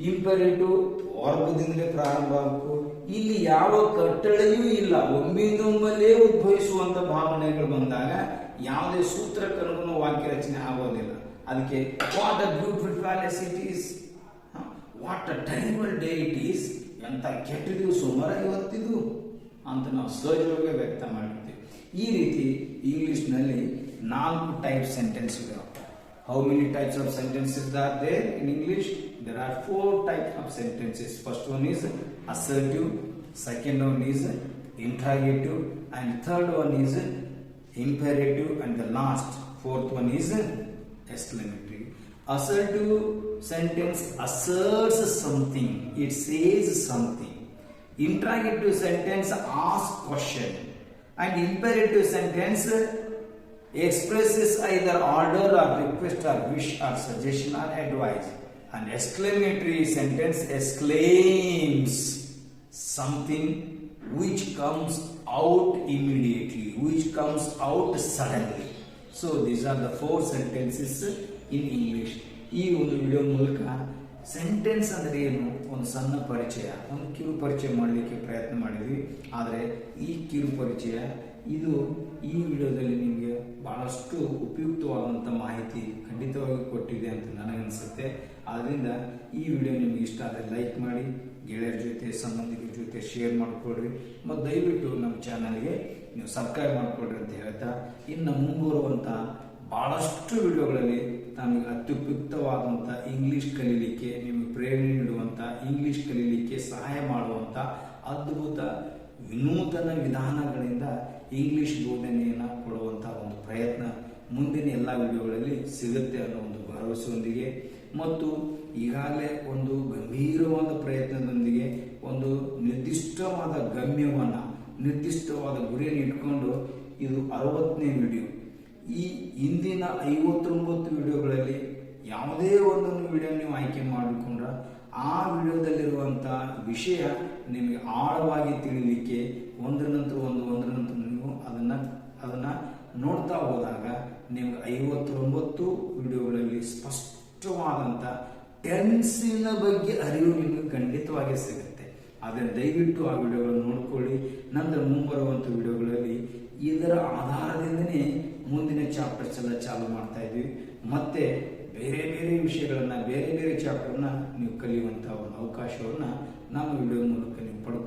ಇಂಪರೇಟಿವ್ ವರ್ಗದಿಂದಲೇ ಪ್ರಾರಂಭ ಆಗಬೇಕು. ಇಲ್ಲಿ ಯಾವ ಕಟ್ಟಳೆಯೂ ಇಲ್ಲ. ಒಮ್ಮಿಂದೊಮ್ಮೆಲೇ ಉದ್ಭವಿಸುವಂತ ಭಾವನೆಗಳು ಬಂದಾಗ ಯಾವುದೇ ಸೂತ್ರಕ್ಕನುಗುಣ ವಾಕ್ಯ ರಚನೆ ಆಗೋದಿಲ್ಲ. ಅದಕ್ಕೆ what a beautiful palace it is, what a terrible day it is. ಎಂತ ಕೆಟ್ಟ ದಿವಸ ಮರ ಇವತ್ತಿದು ಅಂತ ನಾವು ಸಹಜವಾಗಿ ವ್ಯಕ್ತ ಮಾಡಿರ್ತೀವಿ. ಈ ರೀತಿ ಇಂಗ್ಲಿಷ್ನಲ್ಲಿ 4 ಟೈಪ್ ಸೆಂಟೆನ್ಸ್ ಇದಾವೆ. How many types of sentences are there in English? There are 4 types of sentences. First one is assertive, second one is interrogative, and third one is imperative, and the last, fourth one is exclamatory. Assertive sentence asserts something, it says something. Interrogative sentence asks question, and imperative sentence expresses either order or request or wish or suggestion or advice. And exclamatory sentence exclaims something which comes out immediately, which comes out suddenly. So these are the 4 sentences in English. ಈ ಒಂದು video ಮೂಲಕ sentence ಅಂದ್ರೆ ಏನು ಒಂದು ಸಣ್ಣ ಪರಿಚಯ, ಒಂದು ಕಿರು ಪರಿಚಯ ಮಾಡಲಿಕ್ಕೆ ಪ್ರಯತ್ನ ಮಾಡಿದ್ವಿ. ಆದರೆ ಈ ಕಿರು ಪರಿಚಯ ಇದು ಈ ವಿಡಿಯೋದಲ್ಲಿ ನಿಮಗೆ ಬಹಳಷ್ಟು ಉಪಯುಕ್ತವಾದಂಥ ಮಾಹಿತಿ ಖಂಡಿತವಾಗಿ ಕೊಟ್ಟಿದೆ ಅಂತ ನನಗನ್ಸುತ್ತೆ. ಆದ್ದರಿಂದ ಈ ವಿಡಿಯೋ ನಿಮ್ಗೆ ಇಷ್ಟ ಆದರೆ ಲೈಕ್ ಮಾಡಿ, ಗೆಳೆಯರ ಜೊತೆ ಸಂಬಂಧಿಕರ ಜೊತೆ ಶೇರ್ ಮಾಡಿಕೊಡ್ರಿ ಮತ್ತು ದಯವಿಟ್ಟು ನಮ್ಮ ಚಾನಲ್ಗೆ ನೀವು ಸಬ್ಸ್ಕ್ರೈಬ್ ಮಾಡಿಕೊಡ್ರಿ ಅಂತ ಹೇಳ್ತಾ, ಇನ್ನು ಮುಂಬರುವಂಥ ಬಹಳಷ್ಟು ವಿಡಿಯೋಗಳಲ್ಲಿ ನಮಗೆ ಅತ್ಯುಪಯುಕ್ತವಾದಂಥ ಇಂಗ್ಲೀಷ್ ಕಲೀಲಿಕ್ಕೆ ನಿಮಗೆ ಪ್ರೇರಣೆ ನೀಡುವಂಥ, ಇಂಗ್ಲೀಷ್ ಕಲೀಲಿಕ್ಕೆ ಸಹಾಯ ಮಾಡುವಂಥ ಅದ್ಭುತ ವಿನೂತನ ವಿಧಾನಗಳಿಂದ ಇಂಗ್ಲಿಷ್ ಬೋಧನೆಯನ್ನು ಕೊಡುವಂಥ ಒಂದು ಪ್ರಯತ್ನ ಮುಂದಿನ ಎಲ್ಲ ವಿಡಿಯೋಗಳಲ್ಲಿ ಸಿಗುತ್ತೆ ಅನ್ನೋ ಒಂದು ಭರವಸೆಯೊಂದಿಗೆ ಮತ್ತು ಈಗಾಗಲೇ ಒಂದು ಗಂಭೀರವಾದ ಪ್ರಯತ್ನದೊಂದಿಗೆ ಒಂದು ನಿರ್ದಿಷ್ಟವಾದ ಗಮ್ಯವನ್ನು, ನಿರ್ದಿಷ್ಟವಾದ ಗುರಿಯನ್ನು ಇಟ್ಕೊಂಡು ಇದು 60ನೇ ವಿಡಿಯೋ. ಈ ಹಿಂದಿನ 59 ವಿಡಿಯೋಗಳಲ್ಲಿ ಯಾವುದೇ ಒಂದೊಂದು ವಿಡಿಯೋ ನೀವು ಆಯ್ಕೆ ಮಾಡಿಕೊಂಡ್ರೆ ಆ ವಿಡಿಯೋದಲ್ಲಿರುವಂಥ ವಿಷಯ ನಿಮಗೆ ಆಳವಾಗಿ ತಿಳಿಲಿಕ್ಕೆ ಒಂದರ ನಂತರ ನೀವು ಅದನ್ನು ನೋಡ್ತಾ ಹೋದಾಗ ನಿಮ್ಗೆ 59 ವಿಡಿಯೋಗಳಲ್ಲಿ ಸ್ಪಷ್ಟವಾದಂಥ ಟೆನ್ಸಿನ ಬಗ್ಗೆ ಅರಿವು ನಿಮಗೆ ಖಂಡಿತವಾಗಿ ಸಿಗುತ್ತೆ. ಅದನ್ನು ದಯವಿಟ್ಟು ಆ ವಿಡಿಯೋಗಳನ್ನು ನೋಡ್ಕೊಳ್ಳಿ. ನಂತರ ಮುಂಬರುವಂಥ ವಿಡಿಯೋಗಳಲ್ಲಿ ಇದರ ಆಧಾರದಿಂದನೇ ಮುಂದಿನ ಚಾಪ್ಟರ್ಸ್ ಎಲ್ಲ ಚಾಲು ಮಾಡ್ತಾ ಇದ್ವಿ. ಮತ್ತೆ ಬೇರೆ ಬೇರೆ ವಿಷಯಗಳನ್ನು, ಬೇರೆ ಬೇರೆ ಚಾಪ್ಟರ್ನ ನೀವು ಕಲಿಯುವಂಥ ಒಂದು ಅವಕಾಶವನ್ನು ನಮ್ಮ ವಿಡಿಯೋ ಮೂಲಕ ನೀವು ಪಡ್ಕೊಳ್ಳಿ.